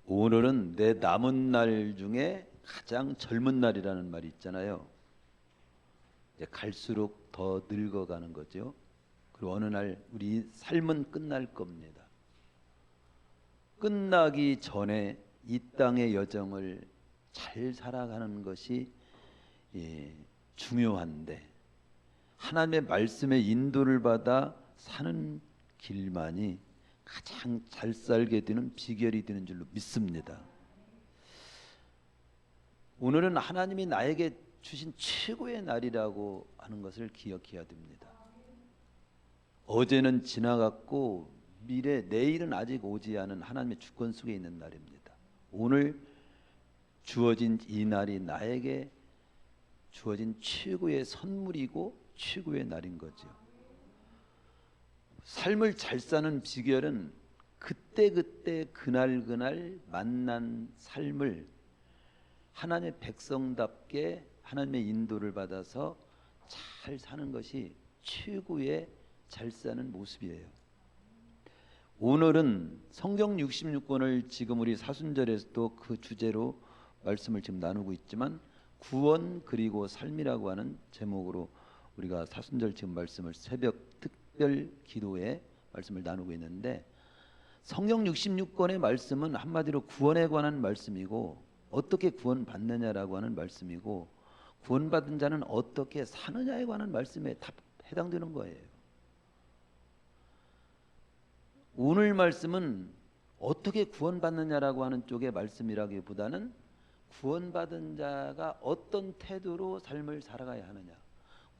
오늘은 내 남은 날 중에 가장 젊은 날이라는 말이 있잖아요. 이제 갈수록 더 늙어가는 거죠. 그리고 어느 날 우리 삶은 끝날 겁니다. 끝나기 전에 이 땅의 여정을 잘 살아가는 것이 중요한데, 하나님의 말씀에 인도를 받아 사는 길만이 가장 잘 살게 되는 비결이 되는 줄로 믿습니다. 오늘은 하나님이 나에게 주신 최고의 날이라고 하는 것을 기억해야 됩니다. 어제는 지나갔고 내일은 아직 오지 않은 하나님의 주권 속에 있는 날입니다. 오늘 주어진 이 날이 나에게 주어진 최고의 선물이고 최고의 날인 거죠. 삶을 잘 사는 비결은 그때그때 그날그날 만난 삶을 하나님의 백성답게 하나님의 인도를 받아서 잘 사는 것이 최고의 잘 사는 모습이에요. 오늘은 성경 66권을 지금 우리 사순절에서도 그 주제로 말씀을 지금 나누고 있지만, 구원 그리고 삶이라고 하는 제목으로 우리가 사순절 지금 말씀을 새벽 특별 기도에 말씀을 나누고 있는데, 성경 66권의 말씀은 한마디로 구원에 관한 말씀이고, 어떻게 구원받느냐라고 하는 말씀이고, 구원받은 자는 어떻게 사느냐에 관한 말씀에 다 해당되는 거예요. 오늘 말씀은 어떻게 구원받느냐라고 하는 쪽의 말씀이라기보다는 구원받은 자가 어떤 태도로 삶을 살아가야 하느냐,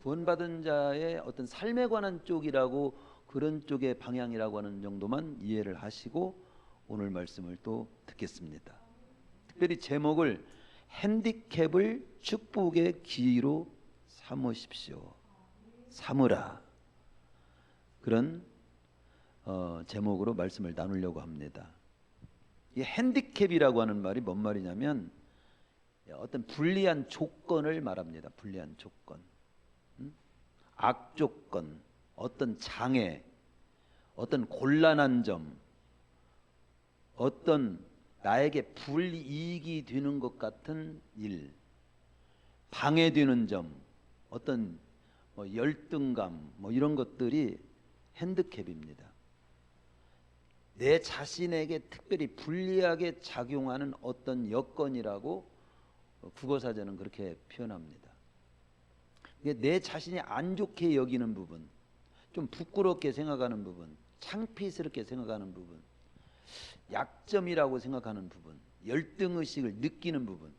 구원받은 자의 어떤 삶에 관한 쪽이라고, 그런 쪽의 방향이라고 하는 정도만 이해를 하시고 오늘 말씀을 또 듣겠습니다. 특별히 제목을 핸디캡을 축복의 기로 삼으십시오. 삼으라. 그런 제목으로 말씀을 나누려고 합니다. 이 핸디캡이라고 하는 말이 뭔 말이냐면, 어떤 불리한 조건을 말합니다. 불리한 조건, 악조건, 어떤 장애, 어떤 곤란한 점, 어떤 나에게 불이익이 되는 것 같은 일, 방해되는 점, 어떤 열등감, 이런 것들이 핸디캡입니다. 내 자신에게 특별히 불리하게 작용하는 어떤 여건이라고 국어사전은 그렇게 표현합니다. 내 자신이 안 좋게 여기는 부분, 좀 부끄럽게 생각하는 부분, 창피스럽게 생각하는 부분, 약점이라고 생각하는 부분, 열등의식을 느끼는 부분,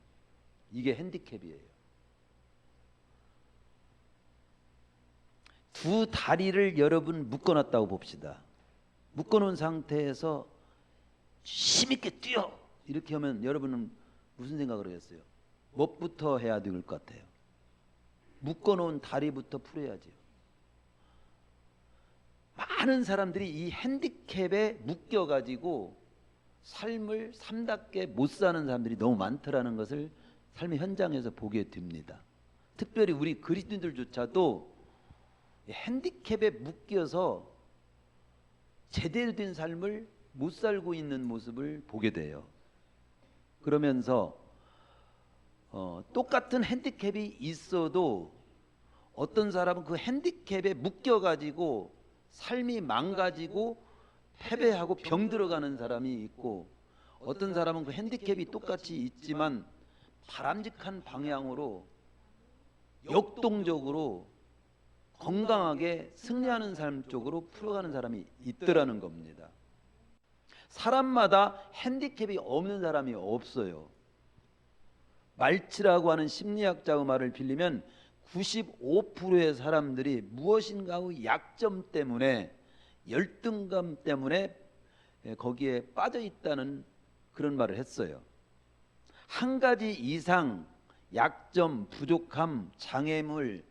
이게 핸디캡이에요. 두 다리를 여러분 묶어놨다고 봅시다. 묶어놓은 상태에서 힘있게 뛰어 이렇게 하면 여러분은 무슨 생각을 하겠어요? 뭐부터 해야 될 것 같아요? 묶어놓은 다리부터 풀어야지요. 많은 사람들이 이 핸디캡에 묶여가지고 삶을 삶답게 못 사는 사람들이 너무 많더라는 것을 삶의 현장에서 보게 됩니다. 특별히 우리 그리스도인들조차도 핸디캡에 묶여서 제대로 된 삶을 못 살고 있는 모습을 보게 돼요. 그러면서 똑같은 핸디캡이 있어도 어떤 사람은 그 핸디캡에 묶여가지고 삶이 망가지고 패배하고 병들어가는 사람이 있고, 어떤 사람은 그 핸디캡이 똑같이 있지만 바람직한 방향으로 역동적으로 건강하게 승리하는 삶 쪽으로 풀어가는 사람이 있더라는 겁니다. 사람마다 핸디캡이 없는 사람이 없어요. 말치라고 하는 심리학자의 말을 빌리면 95%의 사람들이 무엇인가의 약점 때문에, 열등감 때문에 거기에 빠져 있다는 그런 말을 했어요. 한 가지 이상 약점, 부족함, 장애물,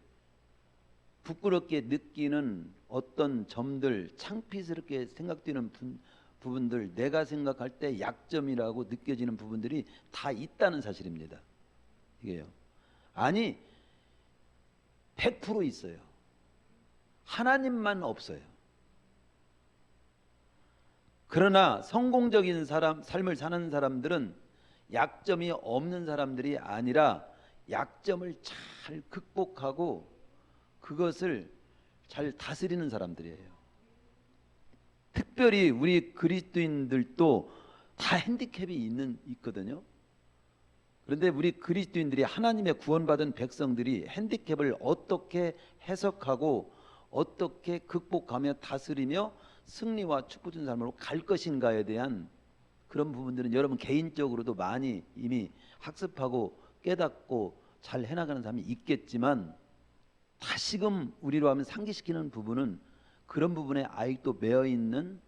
부끄럽게 느끼는 어떤 점들, 창피스럽게 생각되는 부분들, 내가 생각할 때 약점이라고 느껴지는 부분들이 다 있다는 사실입니다. 이게요. 아니, 100% 있어요. 하나님만 없어요. 그러나 성공적인 삶을 사는 사람들은 약점이 없는 사람들이 아니라 약점을 잘 극복하고 그것을 잘 다스리는 사람들이에요. 특별히 우리 그리스도인들도 다 핸디캡이 있거든요. 그런데 우리 그리스도인들이 하나님의 구원받은 백성들이 핸디캡을 어떻게 해석하고 어떻게 극복하며 다스리며 승리와 축복된 삶으로 갈 것인가에 대한 그런 부분들은 여러분 개인적으로도 많이 이미 학습하고 깨닫고 잘 해나가는 사람이 있겠지만, 다시금 우리로 하면 상기시키는 부분은 그런 부분에 아직도 매여있는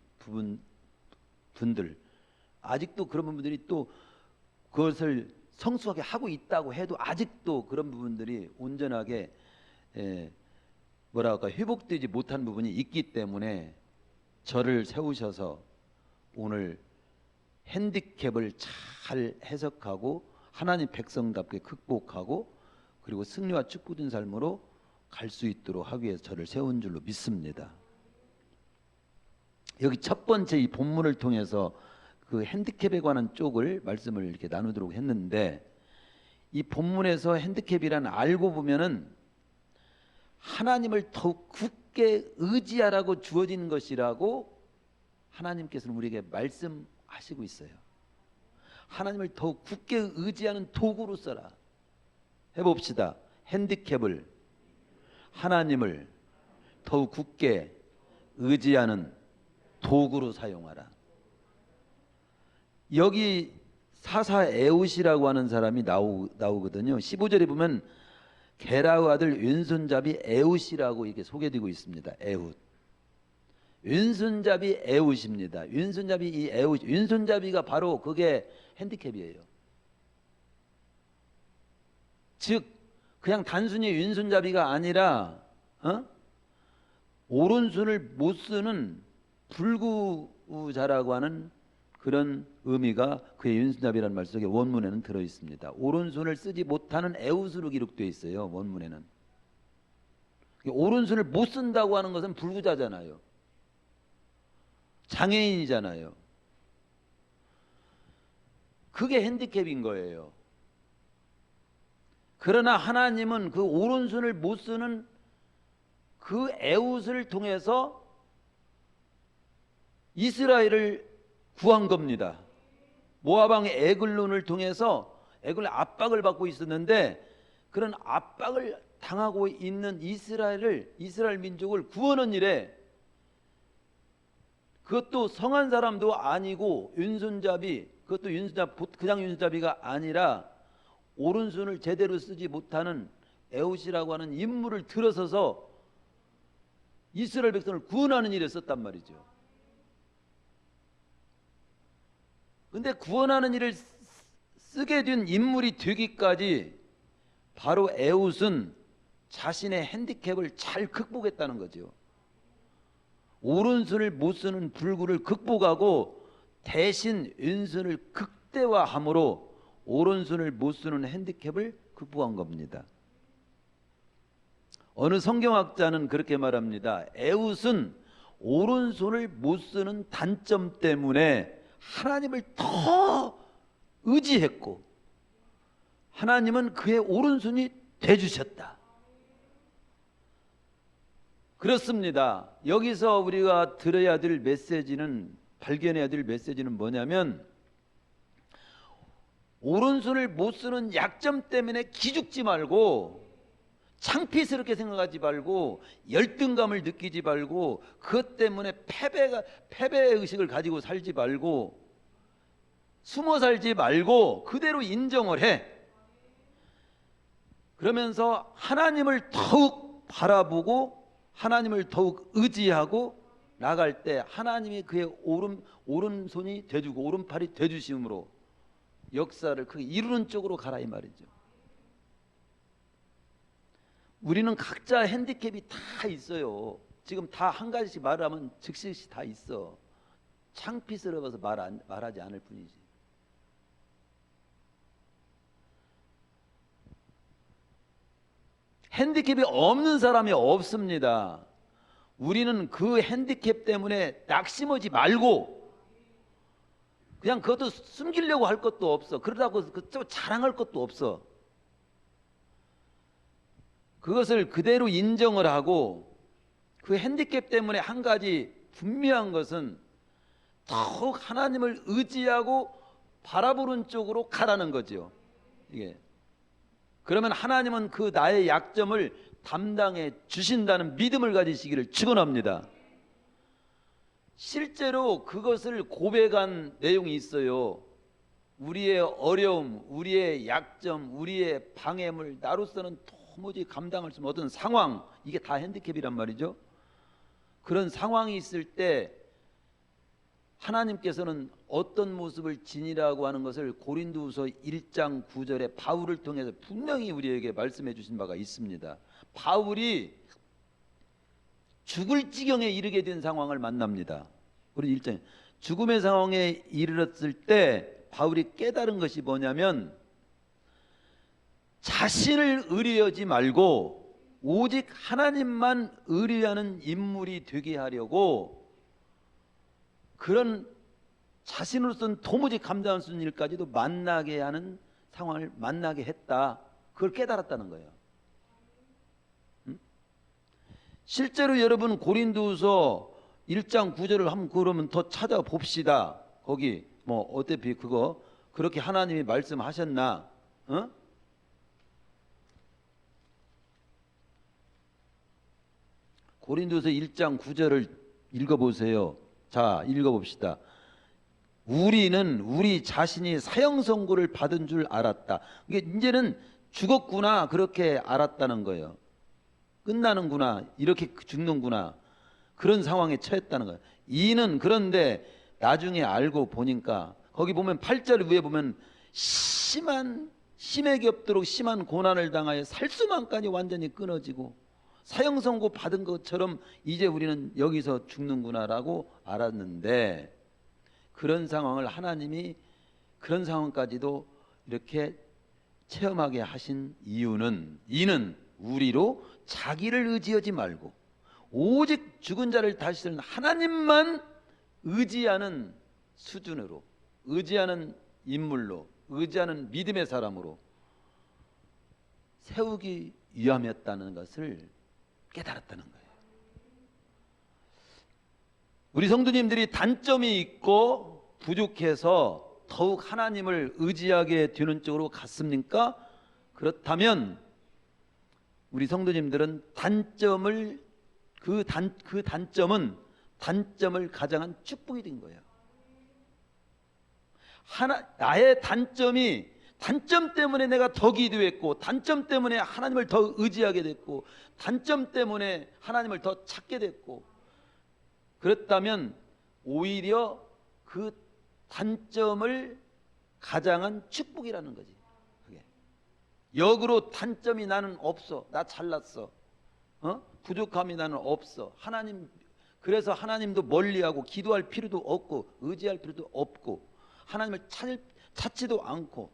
분들, 아직도 그런 부분들이 또 그것을 성숙하게 하고 있다고 해도 아직도 그런 부분들이 온전하게 회복되지 못한 부분이 있기 때문에 저를 세우셔서 오늘 핸디캡을 잘 해석하고 하나님 백성답게 극복하고 그리고 승리와 축복된 삶으로 갈 수 있도록 하기 위해서 저를 세운 줄로 믿습니다. 여기 첫 번째 이 본문을 통해서 그 핸디캡에 관한 쪽을 말씀을 이렇게 나누도록 했는데, 이 본문에서 핸디캡이란 알고 보면은 하나님을 더욱 굳게 의지하라고 주어진 것이라고 하나님께서는 우리에게 말씀하시고 있어요. 하나님을 더욱 굳게 의지하는 도구로 써라. 해봅시다. 핸디캡을 하나님을 더욱 굳게 의지하는 도구로 사용하라. 여기 사사 에웃이라고 하는 사람이 나오거든요. 15절에 보면 게라의 아들 왼손잡이 에웃이라고 이렇게 소개되고 있습니다. 에웃. 왼손잡이 에웃입니다. 왼손잡이 이 에웃, 왼손잡이가 바로 그게 핸디캡이에요. 즉 그냥 단순히 왼손잡이가 아니라 오른손을 못 쓰는 불구자라고 하는 그런 의미가 그의 왼손잡이라는 말 속에 원문에는 들어 있습니다. 오른손을 쓰지 못하는 에웃으로 기록되어 있어요. 원문에는. 오른손을 못 쓴다고 하는 것은 불구자잖아요. 장애인이잖아요. 그게 핸디캡인 거예요. 그러나 하나님은 그 오른손을 못 쓰는 그 에웃을 통해서 이스라엘을 구한 겁니다. 모압 왕 에글론을 통해서 에글론 압박을 받고 있었는데, 그런 압박을 당하고 있는 이스라엘 민족을 구하는 일에, 그것도 성한 사람도 아니고 왼손잡이, 그것도 그냥 왼손잡이가 아니라 오른손을 제대로 쓰지 못하는 에웃이라고 하는 인물을 들어서서 이스라엘 백성을 구원하는 일에 썼단 말이죠. 근데 구원하는 일을 쓰게 된 인물이 되기까지 바로 에웃은 자신의 핸디캡을 잘 극복했다는 거죠. 오른손을 못 쓰는 불구를 극복하고 대신 왼손을 극대화함으로 오른손을 못 쓰는 핸디캡을 극복한 겁니다. 어느 성경학자는 그렇게 말합니다. 에웃은 오른손을 못 쓰는 단점 때문에 하나님을 더 의지했고 하나님은 그의 오른손이 되주셨다. 그렇습니다. 여기서 우리가 들어야 될 메시지는, 발견해야 될 메시지는 뭐냐면, 오른손을 못 쓰는 약점 때문에 기죽지 말고, 창피스럽게 생각하지 말고, 열등감을 느끼지 말고, 그것 때문에 패배의식을 가지고 살지 말고, 숨어 살지 말고 그대로 인정을 해. 그러면서 하나님을 더욱 바라보고 하나님을 더욱 의지하고 나갈 때 하나님이 그의 오른손이 돼주고 오른팔이 돼주심으로 역사를 크게 이루는 쪽으로 가라 이 말이죠. 우리는 각자 핸디캡이 다 있어요. 지금 다 한 가지씩 말하면 즉시 다 있어. 창피스러워서 말하지 않을 뿐이지. 핸디캡이 없는 사람이 없습니다. 우리는 그 핸디캡 때문에 낙심하지 말고 그냥 그것도 숨기려고 할 것도 없어. 그러다고 자랑할 것도 없어. 그것을 그대로 인정을 하고, 그 핸디캡 때문에 한 가지 분명한 것은 더욱 하나님을 의지하고 바라보는 쪽으로 가라는 거죠. 이게 그러면 하나님은 그 나의 약점을 담당해 주신다는 믿음을 가지시기를 축원합니다. 실제로 그것을 고백한 내용이 있어요. 우리의 어려움, 우리의 약점, 우리의 방해물, 나로서는 도무지 감당할 수 없는 어떤 상황, 이게 다 핸디캡이란 말이죠. 그런 상황이 있을 때 하나님께서는 어떤 모습을 지니라고 하는 것을 고린도후서 1장 9절에 바울을 통해서 분명히 우리에게 말씀해 주신 바가 있습니다. 바울이 죽을 지경에 이르게 된 상황을 만납니다. 우리 1장에 죽음의 상황에 이르렀을 때 바울이 깨달은 것이 뭐냐면, 자신을 의뢰하지 말고 오직 하나님만 의뢰하는 인물이 되게 하려고, 그런 자신으로서는 도무지 감당할 수 없는 일까지도 만나게 하는 상황을 만나게 했다. 그걸 깨달았다는 거예요. 실제로 여러분 고린도후서 1장 9절을 한번 그러면 더 찾아봅시다. 거기 뭐 어차피 그거 그렇게 하나님이 말씀하셨나? 고린도서 1장 9절을 읽어보세요. 자, 읽어봅시다. 우리는 우리 자신이 사형 선고를 받은 줄 알았다. 이게 이제는 죽었구나, 그렇게 알았다는 거예요. 끝나는구나, 이렇게 죽는구나, 그런 상황에 처했다는 거예요. 이는 그런데 나중에 알고 보니까, 거기 보면 8절 위에 보면 심하게 겹도록 심한 고난을 당하여 살 수만까지 완전히 끊어지고 사형 선고 받은 것처럼 이제 우리는 여기서 죽는구나라고 알았는데, 그런 상황을 하나님이 그런 상황까지도 이렇게 체험하게 하신 이유는, 이는 우리로 자기를 의지하지 말고 오직 죽은 자를 다시는 하나님만 의지하는 수준으로, 의지하는 인물로, 의지하는 믿음의 사람으로 세우기 위함이었다는 것을 깨달았다는 거예요. 우리 성도님들이 단점이 있고 부족해서 더욱 하나님을 의지하게 되는 쪽으로 갔습니까? 그렇다면 우리 성도님들은 단점을 가장한 축복이 된 거예요. 나의 단점 때문에 내가 더 기도했고, 단점 때문에 하나님을 더 의지하게 됐고, 단점 때문에 하나님을 더 찾게 됐고, 그렇다면 오히려 그 단점을 가장한 축복이라는 거지. 그게. 역으로 단점이 나는 없어, 나 잘났어, 부족함이 나는 없어, 그래서 하나님도 멀리하고 기도할 필요도 없고 의지할 필요도 없고 하나님을 찾지도 않고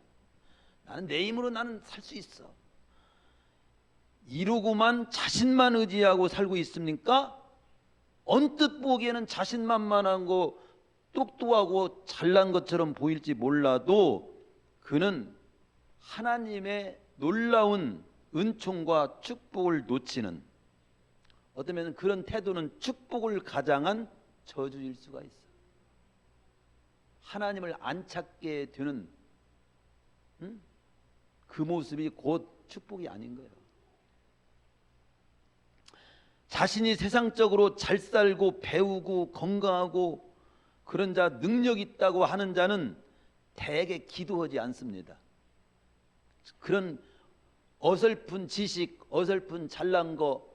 나는 내 힘으로 나는 살 수 있어, 이루고만 자신만 의지하고 살고 있습니까? 언뜻 보기에는 자신만만한 거, 똑똑하고 잘난 것처럼 보일지 몰라도 그는 하나님의 놀라운 은총과 축복을 놓치는, 어쩌면 그런 태도는 축복을 가장한 저주일 수가 있어. 하나님을 안 찾게 되는 그 모습이 곧 축복이 아닌 거예요. 자신이 세상적으로 잘 살고 배우고 건강하고 그런 자, 능력 있다고 하는 자는 대개 기도하지 않습니다. 그런 어설픈 지식, 어설픈 잘난 거,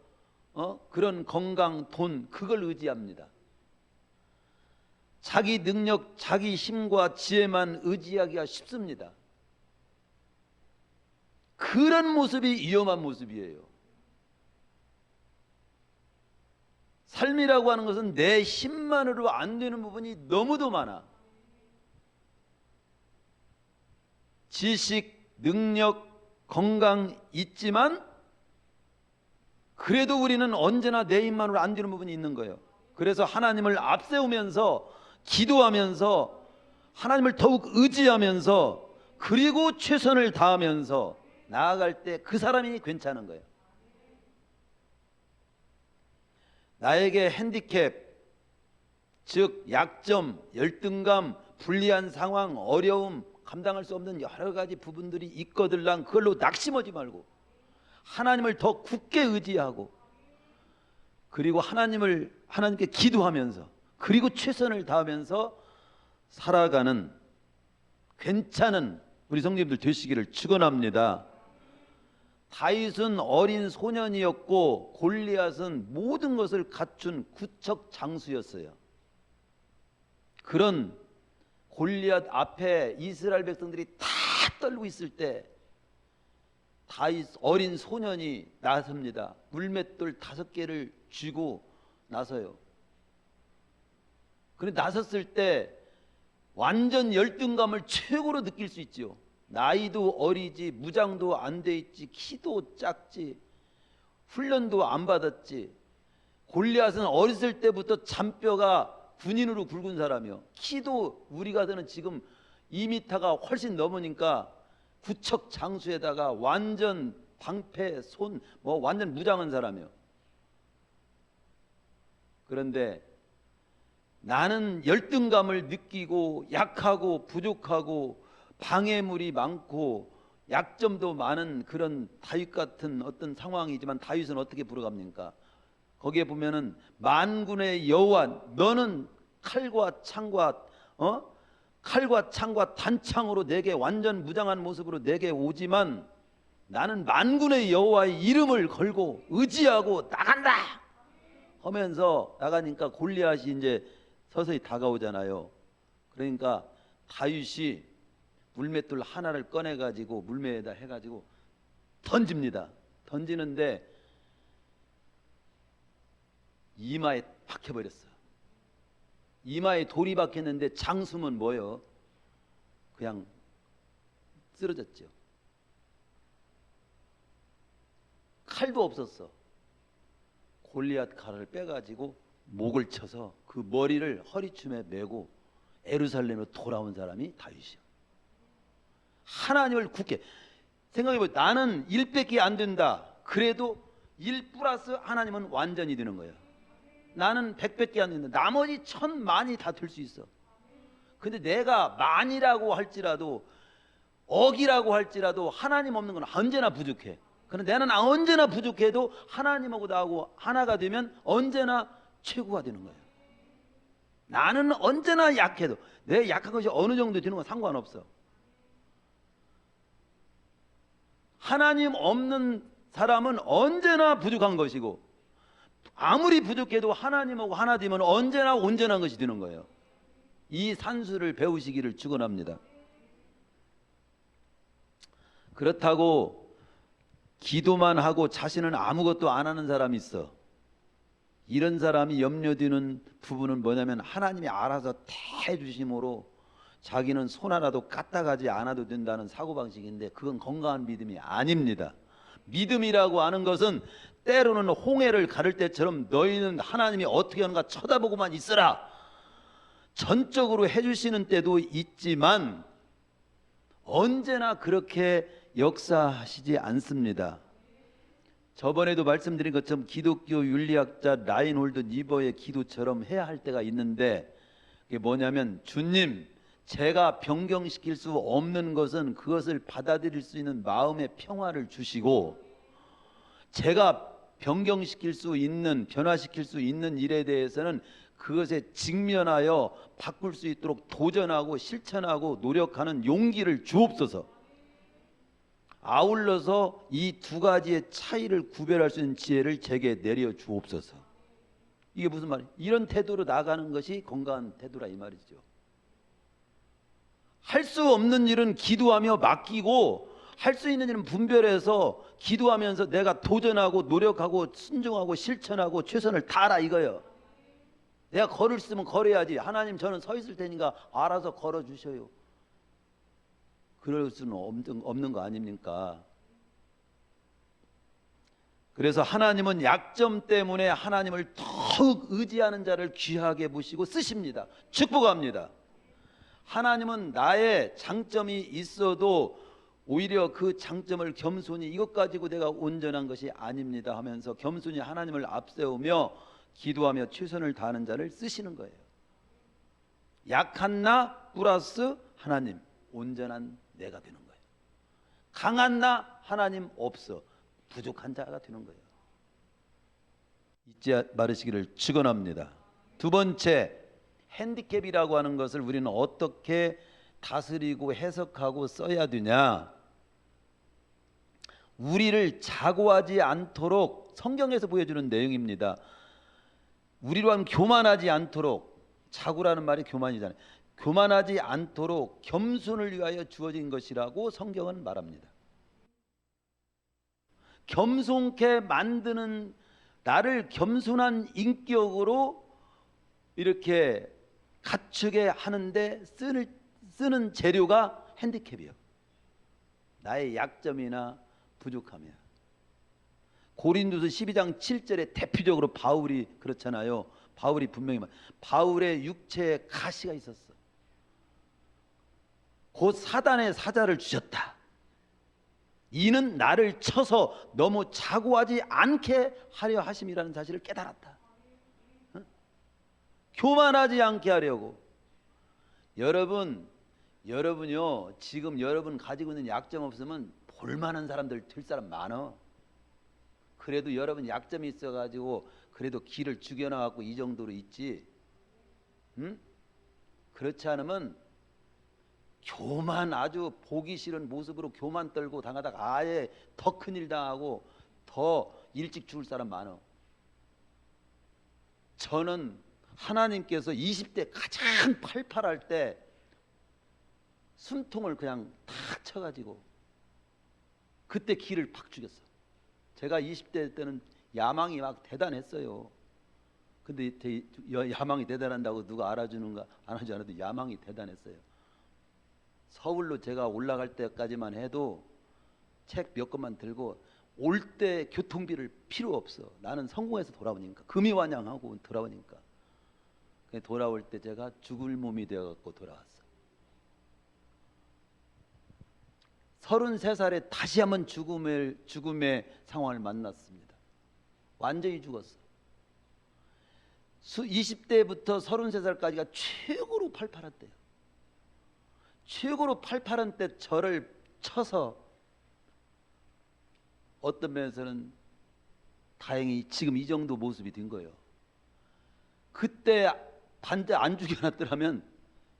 그런 건강, 돈, 그걸 의지합니다. 자기 능력, 자기 힘과 지혜만 의지하기가 쉽습니다. 그런 모습이 위험한 모습이에요. 삶이라고 하는 것은 내 힘만으로 안 되는 부분이 너무도 많아. 지식, 능력, 건강 있지만 그래도 우리는 언제나 내 힘만으로 안 되는 부분이 있는 거예요. 그래서 하나님을 앞세우면서 기도하면서 하나님을 더욱 의지하면서 그리고 최선을 다하면서 나아갈 때 그 사람이 괜찮은 거예요. 나에게 핸디캡, 즉 약점, 열등감, 불리한 상황, 어려움, 감당할 수 없는 여러 가지 부분들이 있거들랑 그걸로 낙심하지 말고 하나님을 더 굳게 의지하고 그리고 하나님께 기도하면서 그리고 최선을 다하면서 살아가는 괜찮은 우리 성도님들 되시기를 축원합니다. 다윗은 어린 소년이었고 골리앗은 모든 것을 갖춘 구척 장수였어요. 그런 골리앗 앞에 이스라엘 백성들이 다 떨고 있을 때 다윗 어린 소년이 나섭니다. 물맷돌 5개를 쥐고 나서요. 그런데 나섰을 때 완전 열등감을 최고로 느낄 수 있지요. 나이도 어리지, 무장도 안 돼 있지, 키도 작지, 훈련도 안 받았지. 골리앗은 어렸을 때부터 잔뼈가 군인으로 굵은 사람이요. 키도 우리가 드는 지금 2m가 훨씬 넘으니까 구척 장수에다가 완전 방패, 완전 무장한 사람이요. 그런데 나는 열등감을 느끼고 약하고 부족하고 방해물이 많고 약점도 많은 그런 다윗 같은 어떤 상황이지만 다윗은 어떻게 불어갑니까? 거기에 보면은 만군의 여호와 너는 칼과 창과 단창으로 내게 완전 무장한 모습으로 내게 오지만 나는 만군의 여호와의 이름을 걸고 의지하고 나간다 하면서 나가니까 골리앗이 이제 서서히 다가오잖아요. 그러니까 다윗이 물맷돌 하나를 꺼내가지고 물매에다 해가지고 던집니다. 던지는데 이마에 박혀버렸어. 이마에 돌이 박혔는데 장수면 뭐예요? 그냥 쓰러졌죠. 칼도 없었어. 골리앗 칼을 빼가지고 목을 쳐서 그 머리를 허리춤에 메고 예루살렘으로 돌아온 사람이 다윗이요. 하나님을 굳게 생각해보면 나는 1밖에 안 된다. 그래도 1 플러스 하나님은 완전히 되는 거예요. 나는 100밖에 안 된다. 나머지 1000만이 다 될 수 있어. 근데 내가 만이라고 할지라도 억이라고 할지라도 하나님 없는 건 언제나 부족해. 그런데 나는 언제나 부족해도 하나님하고 나하고 하나가 되면 언제나 최고가 되는 거예요. 나는 언제나 약해도 내 약한 것이 어느 정도 되는 건 상관없어. 하나님 없는 사람은 언제나 부족한 것이고 아무리 부족해도 하나님하고 하나 되면 언제나 온전한 것이 되는 거예요. 이 산수를 배우시기를 축원합니다. 그렇다고 기도만 하고 자신은 아무것도 안 하는 사람이 있어. 이런 사람이 염려되는 부분은 뭐냐면 하나님이 알아서 다 해주심으로 자기는 손 하나도 까딱하지 않아도 된다는 사고방식인데 그건 건강한 믿음이 아닙니다. 믿음이라고 하는 것은 때로는 홍해를 가를 때처럼 너희는 하나님이 어떻게 하는가 쳐다보고만 있으라 전적으로 해주시는 때도 있지만 언제나 그렇게 역사하시지 않습니다. 저번에도 말씀드린 것처럼 기독교 윤리학자 라인홀드 니버의 기도처럼 해야 할 때가 있는데 그게 뭐냐면 주님 제가 변경시킬 수 없는 것은 그것을 받아들일 수 있는 마음의 평화를 주시고 제가 변경시킬 수 있는 변화시킬 수 있는 일에 대해서는 그것에 직면하여 바꿀 수 있도록 도전하고 실천하고 노력하는 용기를 주옵소서. 아울러서 이 두 가지의 차이를 구별할 수 있는 지혜를 제게 내려 주옵소서. 이게 무슨 말이에요? 이런 태도로 나가는 것이 건강한 태도라 이 말이죠. 할 수 없는 일은 기도하며 맡기고 할 수 있는 일은 분별해서 기도하면서 내가 도전하고 노력하고 순종하고 실천하고 최선을 다하라 이거예요. 내가 걸을 수 있으면 걸어야지. 하나님 저는 서 있을 테니까 알아서 걸어주셔요. 그럴 수는 없는 거 아닙니까? 그래서 하나님은 약점 때문에 하나님을 더욱 의지하는 자를 귀하게 보시고 쓰십니다. 축복합니다. 하나님은 나의 장점이 있어도 오히려 그 장점을 겸손히 이것 가지고 내가 온전한 것이 아닙니다 하면서 겸손히 하나님을 앞세우며 기도하며 최선을 다하는 자를 쓰시는 거예요. 약한 나 플러스 하나님, 온전한 내가 되는 거예요. 강한 나 하나님 없어, 부족한 자가 되는 거예요. 잊지 말으시기를 축원합니다. 두 번째, 핸디캡이라고 하는 것을 우리는 어떻게 다스리고 해석하고 써야 되냐? 우리를 자고하지 않도록 성경에서 보여주는 내용입니다. 우리로 하면 교만하지 않도록, 자고라는 말이 교만이잖아요. 교만하지 않도록 겸손을 위하여 주어진 것이라고 성경은 말합니다. 겸손케 만드는, 나를 겸손한 인격으로 이렇게 갖추게 하는데 쓰는 재료가 핸디캡이에요. 나의 약점이나 부족함이야. 고린도서 12장 7절에 대표적으로 바울이 그렇잖아요. 바울이 분명히 바울의 육체에 가시가 있었어. 곧 사단의 사자를 주셨다. 이는 나를 쳐서 너무 자고하지 않게 하려 하심이라는 사실을 깨달았다. 어? 교만하지 않게 하려고. 여러분요, 지금 여러분 가지고 있는 약점 없으면 볼만한 사람들 될 사람 많아. 그래도 여러분 약점이 있어가지고 그래도 길을 죽여놔갖고 이 정도로 있지. 응? 그렇지 않으면 교만, 아주 보기 싫은 모습으로 교만 떨고 당하다가 아예 더 큰일 당하고 더 일찍 죽을 사람 많아. 저는 하나님께서 20대 가장 팔팔할 때 숨통을 그냥 탁 쳐가지고 그때 기를 팍 죽였어. 제가 20대 때는 야망이 막 대단했어요. 근데 야망이 대단한다고 누가 알아주는가 안 하지 않아도 야망이 대단했어요. 서울로 제가 올라갈 때까지만 해도 책 몇 권만 들고 올 때 교통비를 필요 없어. 나는 성공해서 돌아오니까, 금이환영하고 돌아오니까. 돌아올 때 제가 죽을 몸이 되어갖고 돌아왔어. 33살에 다시 한번 죽음의 상황을 만났습니다. 완전히 죽었어. 20대부터 33살까지가 최고로 팔팔한 때예요. 최고로 팔팔한 때 저를 쳐서 어떤 면에서는 다행히 지금 이 정도 모습이 된 거예요. 그때 반대 안 죽여놨더라면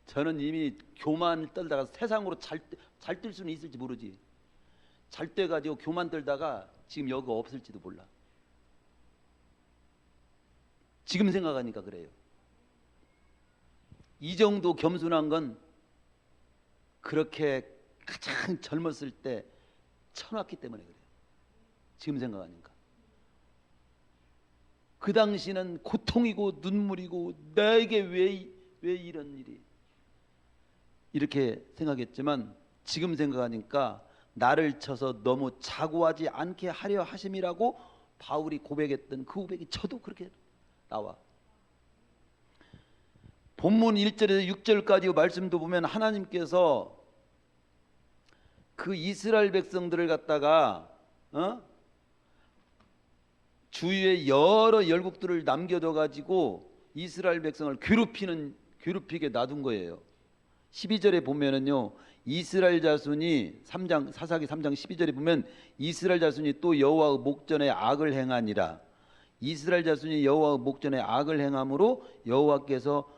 저는 이미 교만 떨다가 세상으로 잘 뛸 수는 있을지 모르지. 잘 떼가지고 교만 떨다가 지금 여기 없을지도 몰라. 지금 생각하니까 그래요. 이 정도 겸손한 건 그렇게 가장 젊었을 때 쳐놨기 때문에 그래요. 지금 생각하니까. 그 당시는 고통이고 눈물이고 나에게 왜 이런 일이, 이렇게 생각했지만 지금 생각하니까 나를 쳐서 너무 자고하지 않게 하려 하심이라고 바울이 고백했던 그 고백이 저도 그렇게 나와. 본문 1절에서 6절까지 말씀도 보면 하나님께서 그 이스라엘 백성들을 갖다가 주위에 여러 열국들을 남겨둬 가지고 이스라엘 백성을 괴롭히게 놔둔 거예요. 12절에 보면은요, 이스라엘 자손이 사사기 3장 12절에 보면 이스라엘 자손이 또 여호와의 목전에 악을 행하니라. 이스라엘 자손이 여호와의 목전에 악을 행함으로 여호와께서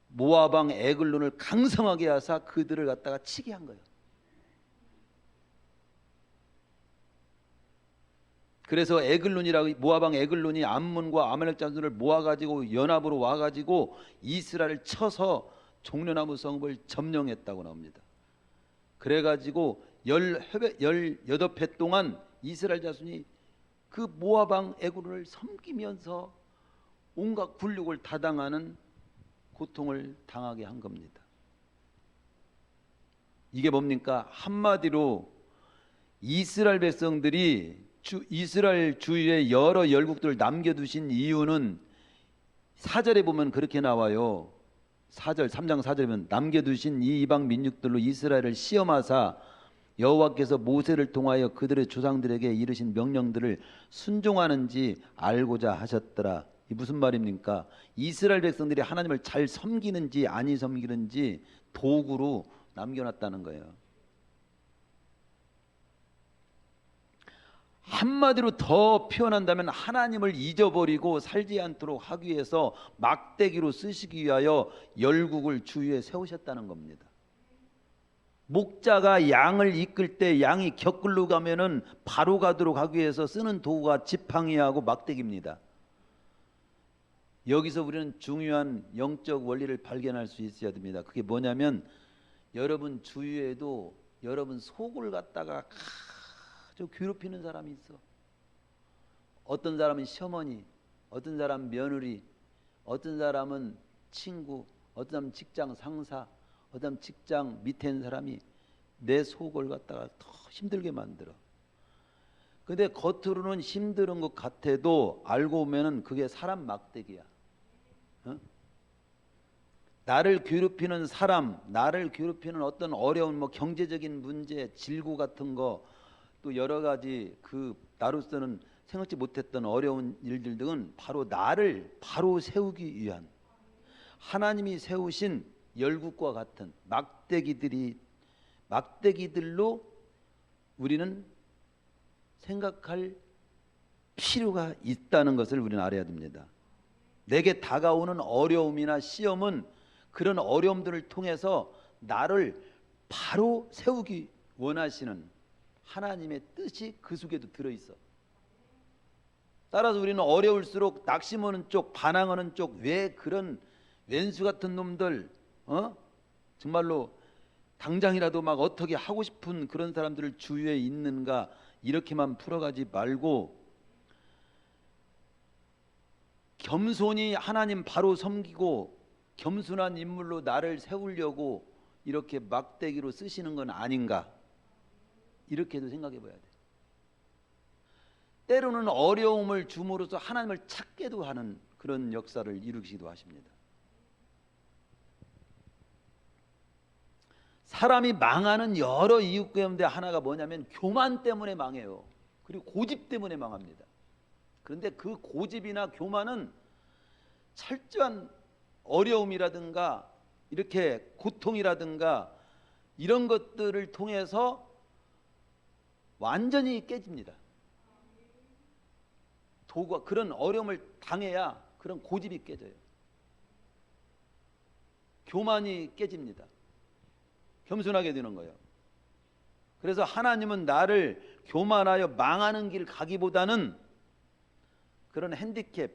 모압 왕 에글론을 강성하게 하사 그들을 갖다가 치게 한 거예요. 그래서 모압 왕 에글론이 암몬과 아말렉 자손을 모아가지고 연합으로 와가지고 이스라엘을 쳐서 종려나무 성읍을 점령했다고 나옵니다. 그래가지고 18해 동안 이스라엘 자손이 그 모압 왕 에글론을 섬기면서 온갖 굴욕을 타당하는 고통을 당하게 한 겁니다. 이게 뭡니까? 한마디로 이스라엘 백성들이 이스라엘 주위에 여러 열국들을 남겨두신 이유는 4절에 보면 그렇게 나와요. 4절 3장 4절이면 남겨두신 이 이방 민족들로 이스라엘을 시험하사 여호와께서 모세를 통하여 그들의 조상들에게 이르신 명령들을 순종하는지 알고자 하셨더라. 이 무슨 말입니까? 이스라엘 백성들이 하나님을 잘 섬기는지 아니 섬기는지 도구로 남겨놨다는 거예요. 한마디로 더 표현한다면 하나님을 잊어버리고 살지 않도록 하기 위해서 막대기로 쓰시기 위하여 열국을 주위에 세우셨다는 겁니다. 목자가 양을 이끌 때 양이 곁글로 가면은 바로 가도록 하기 위해서 쓰는 도구가 지팡이하고 막대기입니다. 여기서 우리는 중요한 영적 원리를 발견할 수 있어야 됩니다. 그게 뭐냐면 여러분 주위에도 여러분 속을 갖다가 아주 괴롭히는 사람이 있어. 어떤 사람은 시어머니, 어떤 사람은 며느리, 어떤 사람은 친구, 어떤 사람은 직장 상사, 어떤 사람은 직장 밑에 있는 사람이 내 속을 갖다가 더 힘들게 만들어. 근데 겉으로는 힘든 것 같아도 알고 보면은 그게 사람 막대기야. 나를 괴롭히는 사람, 나를 괴롭히는 어떤 어려운 뭐 경제적인 문제, 질고 같은 거, 또 여러 가지 그 나로서는 생각지 못했던 어려운 일들 등은 바로 나를 바로 세우기 위한 하나님이 세우신 열국과 같은 막대기들로 우리는 생각할 필요가 있다는 것을 우리는 알아야 됩니다. 내게 다가오는 어려움이나 시험은 그런 어려움들을 통해서 나를 바로 세우기 원하시는 하나님의 뜻이 그 속에도 들어있어. 따라서 우리는 어려울수록 낙심하는 쪽, 반항하는 쪽, 왜 그런 왼수 같은 놈들, 정말로 당장이라도 막 어떻게 하고 싶은 그런 사람들을 주위에 있는가, 이렇게만 풀어가지 말고 겸손히 하나님 바로 섬기고 겸손한 인물로 나를 세우려고 이렇게 막대기로 쓰시는 건 아닌가, 이렇게도 생각해 봐야 돼. 때로는 어려움을 줌으로써 하나님을 찾게도 하는 그런 역사를 이루시기도 하십니다. 사람이 망하는 여러 이유 가운데 하나가 뭐냐면 교만 때문에 망해요. 그리고 고집 때문에 망합니다. 그런데 그 고집이나 교만은 철저한 어려움이라든가 이렇게 고통이라든가 이런 것들을 통해서 완전히 깨집니다. 도구가 그런 어려움을 당해야 그런 고집이 깨져요. 교만이 깨집니다. 겸손하게 되는 거예요. 그래서 하나님은 나를 교만하여 망하는 길 가기보다는 그런 핸디캡,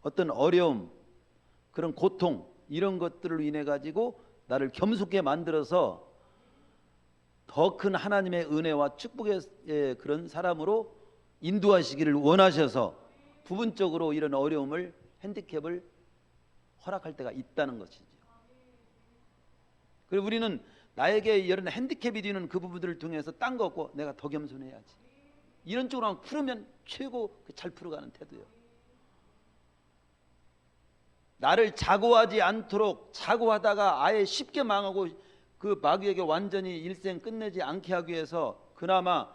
어떤 어려움, 그런 고통 이런 것들을 인해 가지고 나를 겸손하게 만들어서 더 큰 하나님의 은혜와 축복의 그런 사람으로 인도하시기를 원하셔서 부분적으로 이런 어려움을, 핸디캡을 허락할 때가 있다는 것이죠. 그리고 우리는 나에게 이런 핸디캡이 되는 그 부분들을 통해서 딴 거 없고 내가 더 겸손해야지, 이런 쪽으로 풀으면 최고 잘 풀어가는 태도예요. 나를 자고하지 않도록, 자고하다가 아예 쉽게 망하고 그 마귀에게 완전히 일생 끝내지 않게 하기 위해서 그나마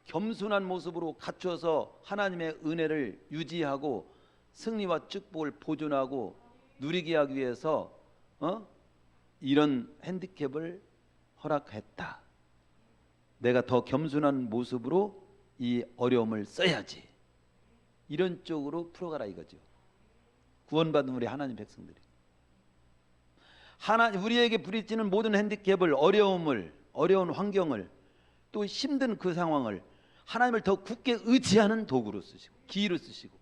겸손한 모습으로 갖춰서 하나님의 은혜를 유지하고 승리와 축복을 보존하고 누리게 하기 위해서 이런 핸디캡을 허락했다. 내가 더 겸손한 모습으로 이 어려움을 써야지, 이런 쪽으로 풀어가라 이거죠. 구원받은 우리 하나님 백성들이 우리에게 부딪히는 모든 핸디캡을, 어려움을, 어려운 환경을, 또 힘든 그 상황을 하나님을 더 굳게 의지하는 도구로 쓰시고, 기회로 쓰시고,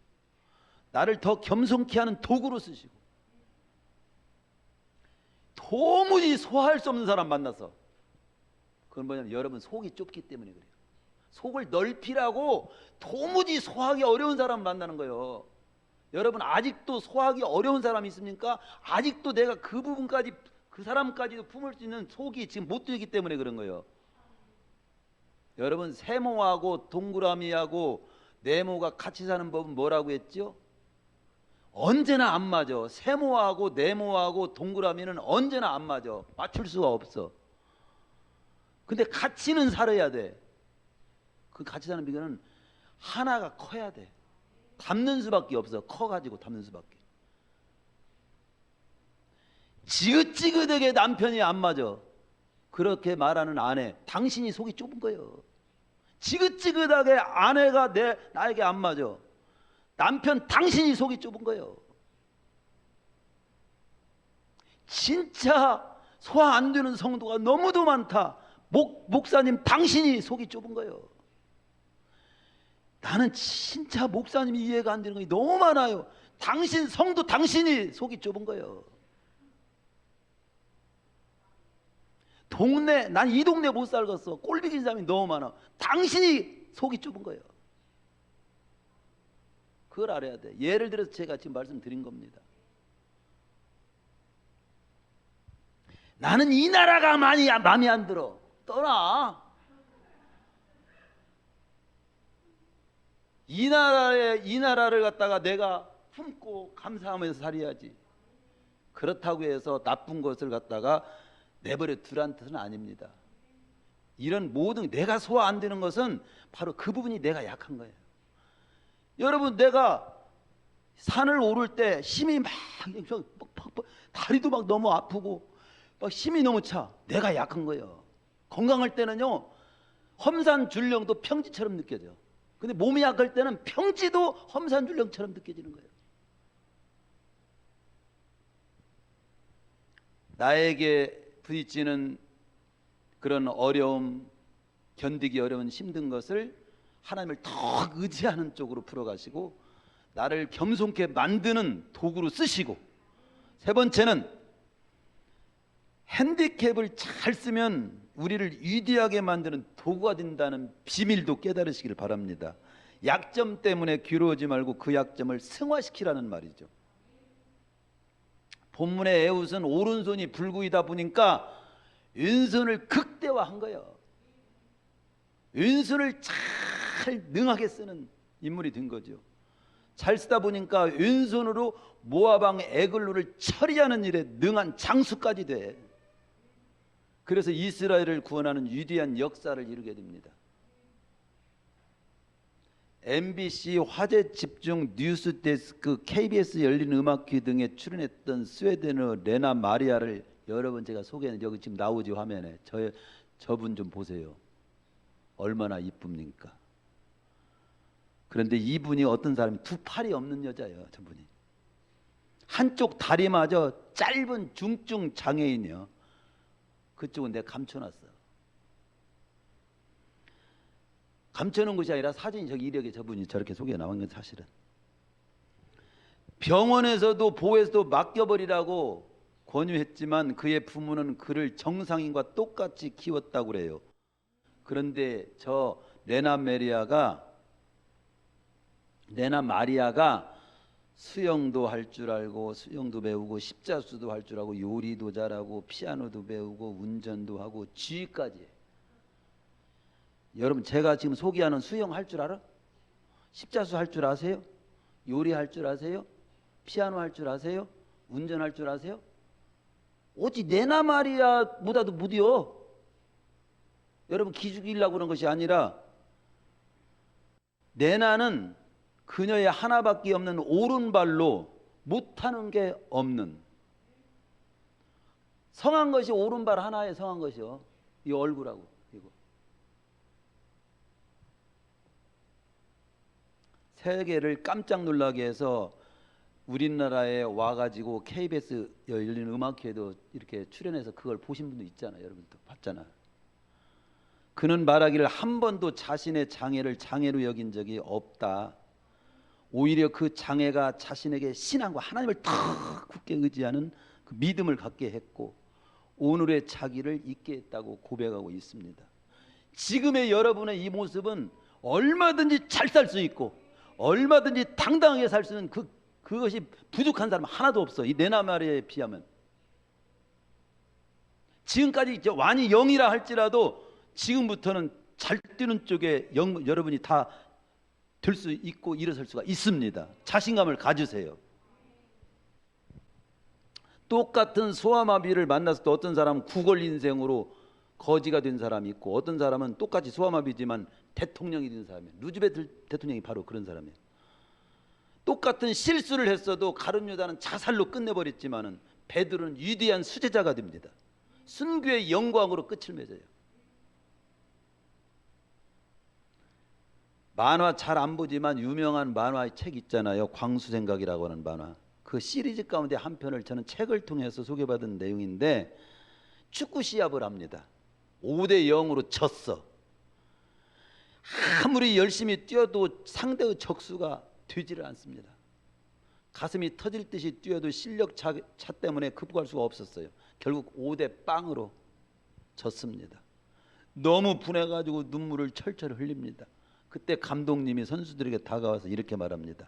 나를 더 겸손케 하는 도구로 쓰시고, 도무지 소화할 수 없는 사람 만나서, 그건 뭐냐면 여러분 속이 좁기 때문에 그래요. 속을 넓히라고 도무지 소화하기 어려운 사람 만나는 거예요. 여러분 아직도 소화하기 어려운 사람이 있습니까? 아직도 내가 그 부분까지, 그 사람까지도 품을 수 있는 속이 지금 못 되기 때문에 그런 거예요. 여러분 세모하고 동그라미하고 네모가 같이 사는 법은 뭐라고 했죠? 언제나 안 맞아. 세모하고 네모하고 동그라미는 언제나 안 맞아. 맞출 수가 없어. 근데 같이는 살아야 돼. 그 같이 사는 비결은 하나가 커야 돼. 닮는 수밖에 없어. 커가지고 닮는 수밖에. 지긋지긋하게 남편이 안 맞아. 그렇게 말하는 아내, 당신이 속이 좁은 거예요. 지긋지긋하게 아내가 나에게 안 맞아. 남편, 당신이 속이 좁은 거예요. 진짜 소화 안 되는 성도가 너무도 많다. 목사님, 당신이 속이 좁은 거예요. 나는 진짜 목사님이 이해가 안 되는 게 너무 많아요. 당신 성도, 당신이 속이 좁은 거예요. 난 이 동네 못 살겠어. 꼴비긴 사람이 너무 많아. 당신이 속이 좁은 거예요. 그걸 알아야 돼. 예를 들어서 제가 지금 말씀드린 겁니다. 나는 이 나라가 마음에 안 들어. 떠나. 이 나라를 갖다가 내가 품고 감사하면서 살아야지. 그렇다고 해서 나쁜 것을 갖다가 내버려 두라는 뜻은 아닙니다. 이런 모든 내가 소화 안 되는 것은 바로 그 부분이 내가 약한 거예요. 여러분, 내가 산을 오를 때 힘이 막 다리도 막 너무 아프고 막 힘이 너무 차. 내가 약한 거예요. 건강할 때는요, 험산줄령도 평지처럼 느껴져. 근데 몸이 약할 때는 평지도 험산줄령처럼 느껴지는 거예요. 나에게 부딪히는 그런 어려움, 견디기 어려운 힘든 것을 하나님을 더 의지하는 쪽으로 풀어가시고 나를 겸손케 만드는 도구로 쓰시고, 세 번째는 핸디캡을 잘 쓰면 우리를 위대하게 만드는 도구가 된다는 비밀도 깨달으시길 바랍니다. 약점 때문에 괴로워하지 말고 그 약점을 승화시키라는 말이죠. 본문의 에훗은 오른손이 불구이다 보니까 왼손을 극대화한 거예요. 왼손을 잘 능하게 쓰는 인물이 된 거죠. 잘 쓰다 보니까 왼손으로 모압왕 에글로를 처리하는 일에 능한 장수까지 돼. 그래서 이스라엘을 구원하는 위대한 역사를 이루게 됩니다. MBC 화제집중 뉴스데스크, KBS 열린음악회 등에 출연했던 스웨덴어 레나 마리아를 여러분 제가 소개했는데 여기 지금 나오지 화면에. 저분 좀 보세요. 얼마나 이쁩니까? 그런데 이분이 어떤 사람이 두 팔이 없는 여자예요. 저분이 한쪽 다리마저 짧은 중증 장애인이요. 그쪽은 내가 감춰놨어. 감춰놓은 것이 아니라 사진이 저기 이력에 저분이 저렇게 소개가 나온 건 사실은. 병원에서도 보호에서도 맡겨버리라고 권유했지만 그의 부모는 그를 정상인과 똑같이 키웠다고 그래요. 그런데 저 레나 마리아가 수영도 할 줄 알고 수영도 배우고 십자수도 할 줄 알고 요리도 잘하고 피아노도 배우고 운전도 하고 지휘까지 해. 여러분, 제가 지금 소개하는 수영 할 줄 알아? 십자수 할 줄 아세요? 요리할 줄 아세요? 피아노 할 줄 아세요? 운전할 줄 아세요? 어찌 레나 마리아보다도 무디요? 여러분, 기죽이려고 그런 것이 아니라 레나는 그녀의 하나밖에 없는 오른발로 못하는 게 없는, 성한 것이 오른발 하나에 성한 것이요. 이 얼굴하고 이거. 세계를 깜짝 놀라게 해서 우리나라에 와가지고 KBS 열린 음악회도 이렇게 출연해서 그걸 보신 분도 있잖아요. 여러분도 봤잖아요. 그는 말하기를 한 번도 자신의 장애를 장애로 여긴 적이 없다. 오히려 그 장애가 자신에게 신앙과 하나님을 더 굳게 의지하는 그 믿음을 갖게 했고 오늘의 자기를 있게 했다고 고백하고 있습니다. 지금의 여러분의 이 모습은 얼마든지 잘 살 수 있고 얼마든지 당당하게 살 수 있는 그것이 부족한 사람 하나도 없어. 이 레나 마리아에 비하면. 지금까지 완이 영이라 할지라도 지금부터는 잘 뛰는 쪽에 여러분이 다 될 수 있고 일어설 수가 있습니다. 자신감을 가지세요. 똑같은 소아마비를 만났을 때 어떤 사람은 구걸 인생으로 거지가 된 사람이 있고, 어떤 사람은 똑같이 소아마비지만 대통령이 된 사람이에요. 루즈벨트 대통령이 바로 그런 사람이에요. 똑같은 실수를 했어도 가룟 유다는 자살로 끝내버렸지만은 베드로는 위대한 수제자가 됩니다. 순교의 영광으로 끝을 맺어요. 만화 잘 안 보지만 유명한 만화의 책 있잖아요. 광수생각이라고 하는 만화. 그 시리즈 가운데 한 편을 저는 책을 통해서 소개받은 내용인데, 축구 시합을 합니다. 5대 0으로 졌어. 아무리 열심히 뛰어도 상대의 적수가 되지를 않습니다. 가슴이 터질 듯이 뛰어도 실력 차 때문에 극복할 수가 없었어요. 결국 5대 0으로 졌습니다. 너무 분해가지고 눈물을 철철 흘립니다. 그때 감독님이 선수들에게 다가와서 이렇게 말합니다.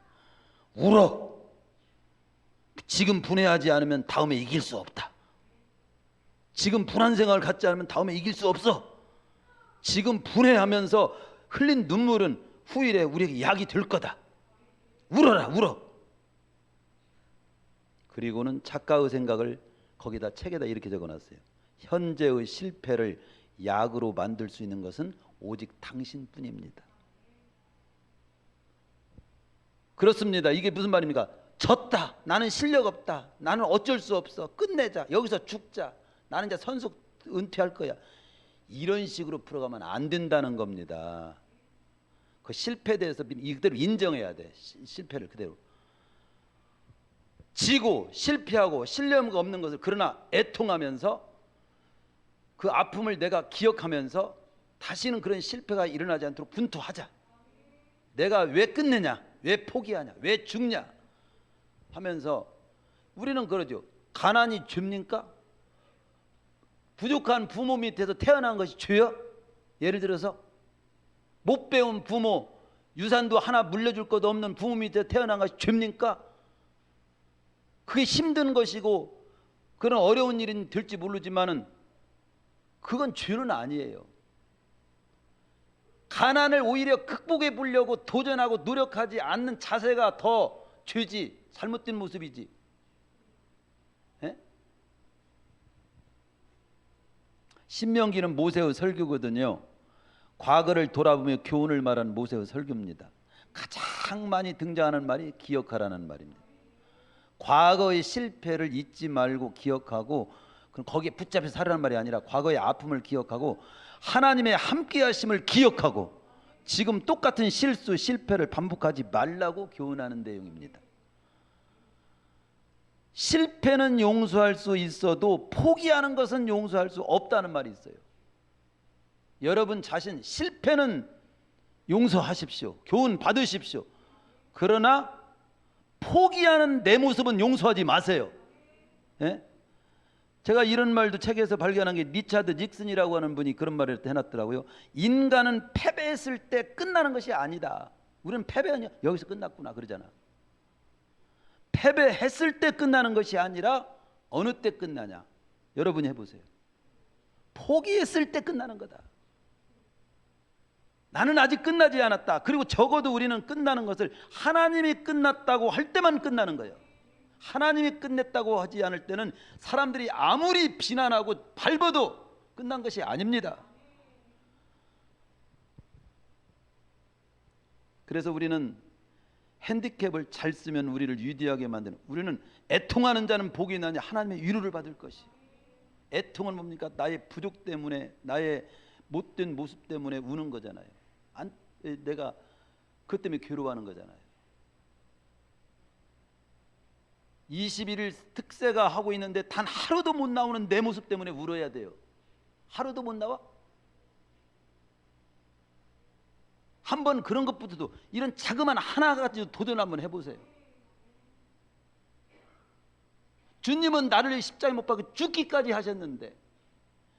울어. 지금 분해하지 않으면 다음에 이길 수 없다. 지금 분한 생활을 갖지 않으면 다음에 이길 수 없어. 지금 분해하면서 흘린 눈물은 후일에 우리에게 약이 될 거다. 울어라, 울어. 그리고는 작가의 생각을 거기다 책에다 이렇게 적어놨어요. 현재의 실패를 약으로 만들 수 있는 것은 오직 당신뿐입니다. 그렇습니다. 이게 무슨 말입니까? 졌다. 나는 실력 없다. 나는 어쩔 수 없어. 끝내자. 여기서 죽자. 나는 이제 선수 은퇴할 거야. 이런 식으로 풀어가면 안 된다는 겁니다. 그 실패에 대해서 이대로 인정해야 돼. 실패를 그대로. 지고 실패하고 신뢰가 없는 것을 그러나 애통하면서 그 아픔을 내가 기억하면서 다시는 그런 실패가 일어나지 않도록 분투하자. 내가 왜 끝내냐? 왜 포기하냐? 왜 죽냐? 하면서 우리는 그러죠. 가난이 죄입니까? 부족한 부모 밑에서 태어난 것이 죄요? 예를 들어서 못 배운 부모, 유산도 하나 물려줄 것도 없는 부모 밑에 태어난 것이 죄입니까? 그게 힘든 것이고 그런 어려운 일이 될지 모르지만은 그건 죄는 아니에요. 가난을 오히려 극복해 보려고 도전하고 노력하지 않는 자세가 더 죄지, 잘못된 모습이지. 에? 신명기는 모세의 설교거든요. 과거를 돌아보며 교훈을 말하는 모세의 설교입니다. 가장 많이 등장하는 말이 기억하라는 말입니다. 과거의 실패를 잊지 말고 기억하고, 그럼 거기에 붙잡혀 살라는 말이 아니라 과거의 아픔을 기억하고 하나님의 함께하심을 기억하고 지금 똑같은 실수, 실패를 반복하지 말라고 교훈하는 내용입니다. 실패는 용서할 수 있어도 포기하는 것은 용서할 수 없다는 말이 있어요. 여러분 자신 실패는 용서하십시오. 교훈 받으십시오. 그러나 포기하는 내 모습은 용서하지 마세요. 예? 제가 이런 말도 책에서 발견한 게 리차드 닉슨이라고 하는 분이 그런 말을 해놨더라고요. 인간은 패배했을 때 끝나는 것이 아니다. 우리는 패배하냐? 여기서 끝났구나 그러잖아. 패배했을 때 끝나는 것이 아니라 어느 때 끝나냐? 여러분이 해보세요. 포기했을 때 끝나는 거다. 나는 아직 끝나지 않았다. 그리고 적어도 우리는 끝나는 것을 하나님이 끝났다고 할 때만 끝나는 거예요. 하나님이 끝냈다고 하지 않을 때는 사람들이 아무리 비난하고 밟아도 끝난 것이 아닙니다. 그래서 우리는 핸디캡을 잘 쓰면 우리를 위대하게 만드는, 우리는 애통하는 자는 복이 나니 하나님의 위로를 받을 것이. 애통은 뭡니까? 나의 부족 때문에, 나의 못된 모습 때문에 우는 거잖아요. 내가 그것 때문에 괴로워하는 거잖아요. 21일 특세가 하고 있는데 단 하루도 못 나오는 내 모습 때문에 울어야 돼요. 하루도 못 나와? 한번 그런 것부터도 이런 자그마한 하나 가지고 도전 한번 해보세요. 주님은 나를 십자가에 못 박아 죽기까지 하셨는데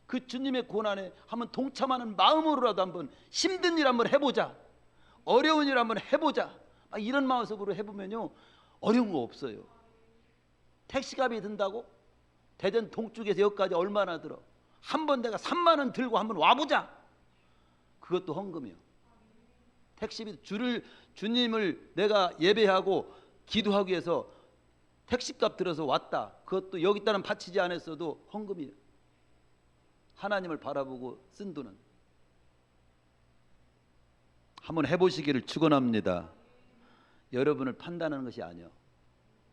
그 주님의 고난에 한번 동참하는 마음으로라도 한번 힘든 일 한번 해보자. 어려운 일 한번 해보자. 이런 마음으로 해보면요 어려운 거 없어요. 택시값이 든다고? 대전 동쪽에서 여기까지 얼마나 들어? 한번 내가 3만 원 들고 한번 와보자. 그것도 헌금이요. 택시비 주님을 내가 예배하고 기도하기 위해서 택시값 들어서 왔다. 그것도 여기 따른 바치지 않았어도 헌금이에요. 하나님을 바라보고 쓴 돈은. 한번 해보시기를 축원합니다. 여러분을 판단하는 것이 아니요.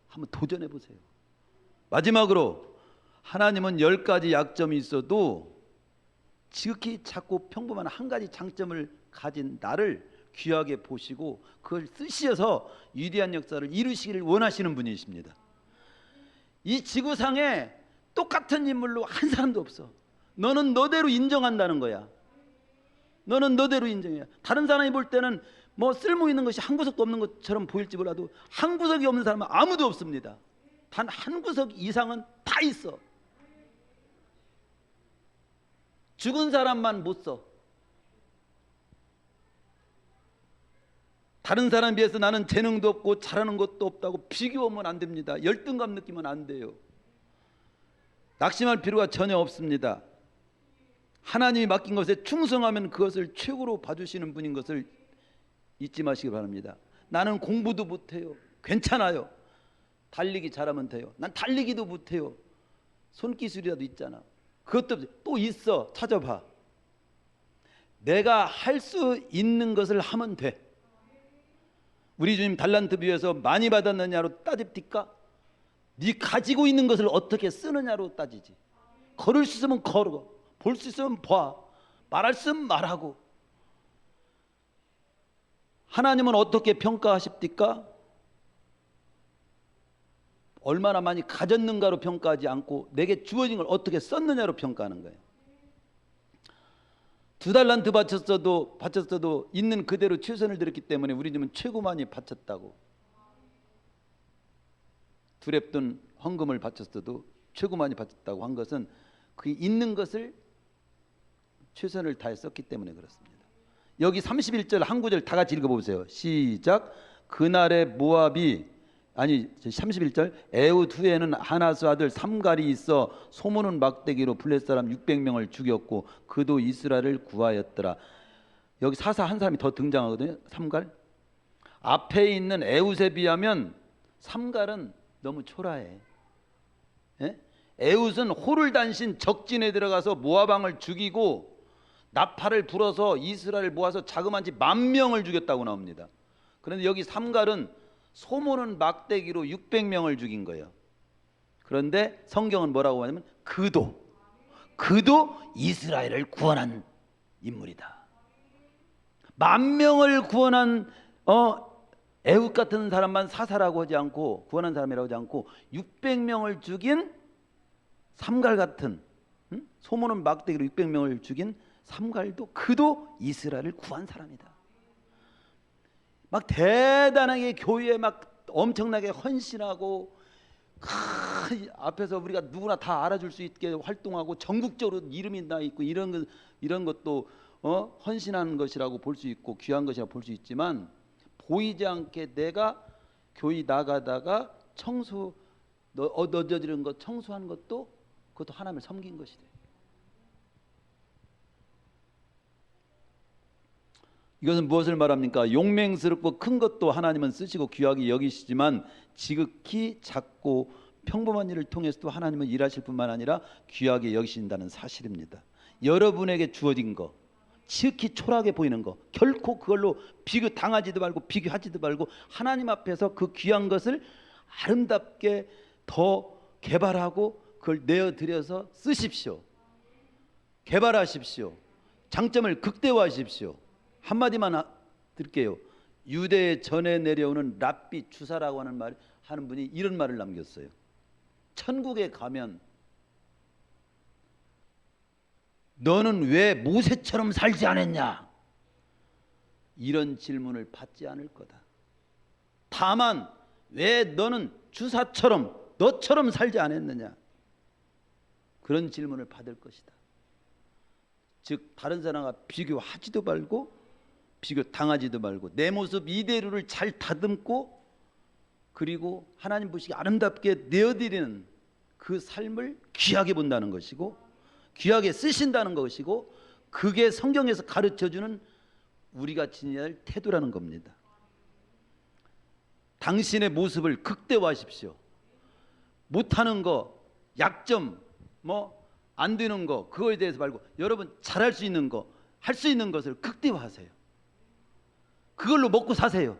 한번 도전해 보세요. 마지막으로 하나님은 10가지 약점이 있어도 지극히 작고 평범한 한 가지 장점을 가진 나를 귀하게 보시고 그걸 쓰셔서 위대한 역사를 이루시기를 원하시는 분이십니다. 이 지구상에 똑같은 인물로 한 사람도 없어. 너는 너대로 인정한다는 거야. 너는 너대로 인정해. 다른 사람이 볼 때는 뭐 쓸모 있는 것이 한 구석도 없는 것처럼 보일지 몰라도 한 구석이 없는 사람은 아무도 없습니다. 단 한 구석 이상은 다 있어. 죽은 사람만 못 써. 다른 사람에 비해서 나는 재능도 없고 잘하는 것도 없다고 비교하면 안 됩니다. 열등감 느끼면 안 돼요. 낙심할 필요가 전혀 없습니다. 하나님이 맡긴 것에 충성하면 그것을 최고로 봐주시는 분인 것을 잊지 마시기 바랍니다. 나는 공부도 못해요. 괜찮아요. 달리기 잘하면 돼요. 난 달리기도 못해요. 손기술이라도 있잖아. 그것도 또 있어. 찾아봐. 내가 할 수 있는 것을 하면 돼. 우리 주님 달란트 비유에서 많이 받았느냐로 따집니까? 네 가지고 있는 것을 어떻게 쓰느냐로 따지지. 걸을 수 있으면 걸어, 볼 수 있으면 봐, 말할 수 있으면 말하고. 하나님은 어떻게 평가하십니까? 얼마나 많이 가졌는가로 평가하지 않고 내게 주어진 걸 어떻게 썼느냐로 평가하는 거예요. 2달란트 바쳤어도 있는 그대로 최선을 들였기 때문에 우리 집은 최고 많이 바쳤다고. 2랩돈 헌금을 바쳤어도 최고 많이 바쳤다고 한 것은 그 있는 것을 최선을 다해 썼기 때문에 그렇습니다. 여기 31절 한 구절 다 같이 읽어보세요. 시작. 그날의 모압이 31절 에훗 후에는 하나스 아들 삼갈이 있어 소문은 막대기로 블레셋 사람 600명을 죽였고 그도 이스라엘을 구하였더라. 여기 사사 한 사람이 더 등장하거든요. 삼갈. 앞에 있는 에훗에 비하면 삼갈은 너무 초라해. 예? 에훗은 호를 단신 적진에 들어가서 모압 왕을 죽이고 나팔을 불어서 이스라엘 모아서 자그마치 10,000명을 죽였다고 나옵니다. 그런데 여기 삼갈은 소모는 막대기로 600명을 죽인 거예요. 그런데 성경은 뭐라고 하냐면 그도 이스라엘을 구원한 인물이다. 10,000명을 구원한 에훗 같은 사람만 사사라고 하지 않고 구원한 사람이라고 하지 않고 600명을 죽인 삼갈 같은 소모는 막대기로 600명을 죽인 삼갈도 그도 이스라엘을 구한 사람이다. 막 대단하게 교회에 막 엄청나게 헌신하고 앞에서 우리가 누구나 다 알아줄 수 있게 활동하고 전국적으로 이름이 나 있고 이런 것도 헌신하는 것이라고 볼 수 있고 귀한 것이라고 볼 수 있지만 보이지 않게 내가 교회 나가다가 얻어지는 것 청소하는 것도 그것도 하나님을 섬긴 것이 돼. 이것은 무엇을 말합니까? 용맹스럽고 큰 것도 하나님은 쓰시고 귀하게 여기시지만 지극히 작고 평범한 일을 통해서도 하나님은 일하실 뿐만 아니라 귀하게 여기신다는 사실입니다. 여러분에게 주어진 거, 지극히 초라하게 보이는 거, 결코 그걸로 비교당하지도 말고 비교하지도 말고 하나님 앞에서 그 귀한 것을 아름답게 더 개발하고 그걸 내어드려서 쓰십시오. 개발하십시오. 장점을 극대화하십시오. 한마디만 드릴게요. 유대에 전해 내려오는 랍비 주사라고 하는 분이 이런 말을 남겼어요. 천국에 가면 너는 왜 모세처럼 살지 않았냐? 이런 질문을 받지 않을 거다. 다만 왜 너는 주사처럼 너처럼 살지 않았느냐? 그런 질문을 받을 것이다. 즉 다른 사람과 비교하지도 말고 비교 당하지도 말고 내 모습 이대로를 잘 다듬고 그리고 하나님 보시기 아름답게 내어드리는 그 삶을 귀하게 본다는 것이고 귀하게 쓰신다는 것이고 그게 성경에서 가르쳐주는 우리가 지녀야 할 태도라는 겁니다. 당신의 모습을 극대화하십시오. 못하는 거, 약점, 뭐 안 되는 거, 그거에 대해서 말고 여러분 잘할 수 있는 거, 할 수 있는 것을 극대화하세요. 그걸로 먹고 사세요.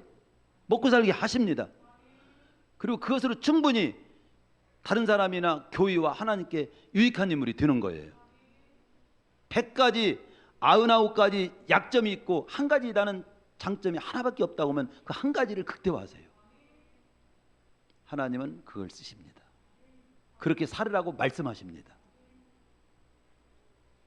먹고 살게 하십니다. 그리고 그것으로 충분히 다른 사람이나 교회와 하나님께 유익한 인물이 되는 거예요. 100가지 99가지 약점이 있고 한 가지 나는 장점이 하나밖에 없다고 하면 그 한 가지를 극대화하세요. 하나님은 그걸 쓰십니다. 그렇게 살으라고 말씀하십니다.